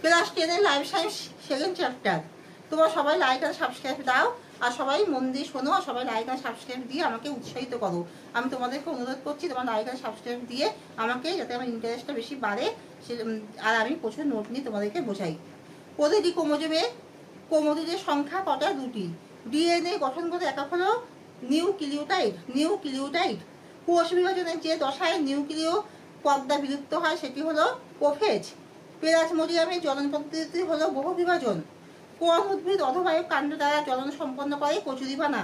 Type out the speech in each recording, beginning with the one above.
Class 10 life science second chapter. তোমরা সবাই like আর subscribe দাও, আর সবাই মন দিয়ে শোনো, আর সবাই লাইক আর সাবস্ক্রাইব দিয়ে আমাকে উৎসাহিত করো। আমি তোমাদেরকে অনুরোধ করছি তোমার লাইক আর সাবস্ক্রাইব দিয়ে আমাকে, যাতে আমার ইন্টারেস্টটা বেশি বাড়ে, আর আমি প্রচুর নোট নিয়ে তোমাদেরকে বোঝাই। প্রতিটি ক্রোমোজোমের সংখ্যা কটা? 2টি। ডিএনএ গঠন করে একক হলো নিউক্লিওটাইড। কোষ বিভাজনের যে দশায় নিউক্লিয় পর্দা বিলুপ্ত হয় সেটি হলো প্রোফেজ। প্লাজমোডিয়ামের জ্বলন পদ্ধতি হলো বহু বিভাজন। কোন উদ্ভিদ অধবায়ু কাণ্ড দ্বারা জ্বলন সম্পন্ন করে? কচুরিপানা।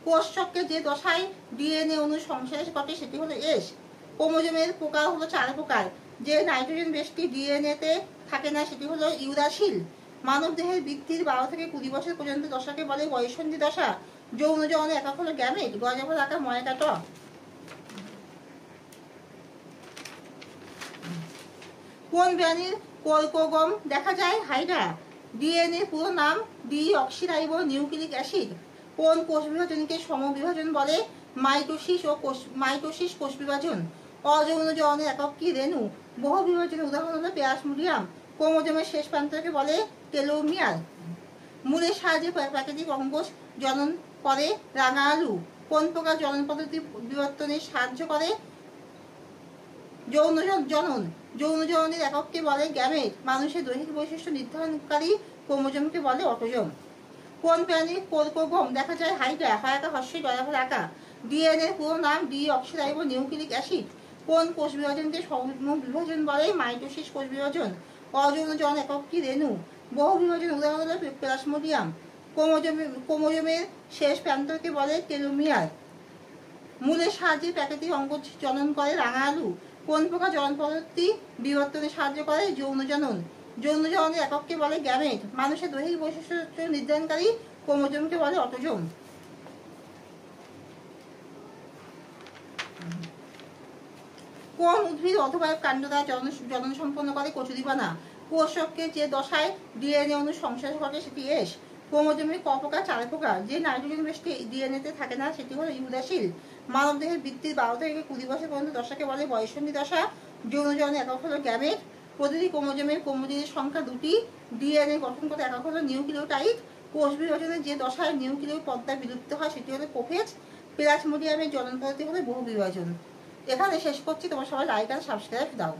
কোষ চক্রের যে দশায় ডিএনএ অণু সংশ্লেষ ঘটে সেটি হলো এস। ক্রোমোজোমের প্রকার হলো 4 প্রকার। যে নাইট্রোজেন বেশটি ডিএনএতে থাকে না সেটি হলো ইউরাসিল। মানব দেহের বৃদ্ধির 12 থেকে 20 বছর পর্যন্ত দশাকে বলে বয়ঃসন্ধি দশা। যৌন যৌনের একক হলো গ্যামেট। গজাফল আকার ময়কাট। কোন প্রাণীর কোলকোগম দেখা যায়? হাইড্রা। ডিএনএ পুরো নাম ডিঅক্সিরাইবো নিউক্লিক অ্যাসিড। কোন কোষ বিভাজনকে সমবিভাজন বলে? মাইটোসিস কোষ বিভাজন। অযৌন যৌনের একক কি? রেণু। বহু বিভাজনের উদাহরণ হলো প্লাজমোডিয়াম। ক্রোমোজোমের শেষ প্রান্তকে বলে টেলোমিয়ার। মূলের সাহায্যে প্রাকৃতিক অঙ্কুশ জনন করে রাঙা আলু। কোন প্রকার জনন পদ্ধতি বিবর্তনে সাহায্য করে? যৌন যৌনের একককে বলে গ্যামেট। মানুষের দৈহিক বৈশিষ্ট্য নির্ধারণকারী ক্রোমোজোমকে বলে অটোজোম। কোন প্রাণীর কোলকোগম দেখা যায়? হাইড্রা। হয়াকা হস্যই গজাফল আকা। ডিএনএ পুরো নাম ডিঅক্সিরাইবো নিউক্লিক অ্যাসিড। কোন কোষ বিভাজনকে সমবিভাজন বলে? মাইটোসিস কোষ বিভাজন। অযৌন যৌন একক কি? রেণু। বহু বিভাজন উদাহরণ হলো প্লাজমোডিয়াম। ক্রোমোজোমের শেষ প্রান্তকে বলে টেলোমিয়ার। মূলের সাহায্যে প্রাকৃতিক অঙ্কুশ জনন করে রাঙা আলু। কোন প্রকার জনন পদ্ধতি বিবর্তনে সাহায্য করে? যৌন যৌনের একককে বলে গ্যামেট। মানুষের দৈহিক বৈশিষ্ট্য নির্ধারণকারী ক্রোমোজোমকে বলে অটোজোম। কোন উদ্ভিদ অধবায়ু কাণ্ড দ্বারা জনন সম্পন্ন করে? কচুরিপানা। কোষ চক্রের যে দশায় ডিএনএ অণু সংশ্লেষ ঘটে সেটি এস। ক্রোমোজোমের ক প্রকার? 4 প্রকার। যে নাইট্রোজেন বেশটি ডিএনএতে থাকে না সেটি হলো ইউরাসিল। মানব দেহের বৃদ্ধির 12 থেকে 20 বছর পর্যন্ত দশাকে বলে বয়ঃসন্ধি দশা। যৌন যৌনের একক হলো গ্যামেট। প্রতিটি ক্রোমোজোমের সংখ্যা 2টি। ডিএনএ গঠন করে একক হলো নিউক্লিওটাইড। কোষ বিভাজনের যে দশায় নিউক্লিয় পর্দা বিলুপ্ত হয় সেটি হলো প্রোফেজ। প্লাজমোডিয়ামের জ্বলন পদ্ধতি হলো বহু বিভাজন। এখানে শেষ করছি। তোমার সবাই লাইক আর সাবস্ক্রাইব দাও।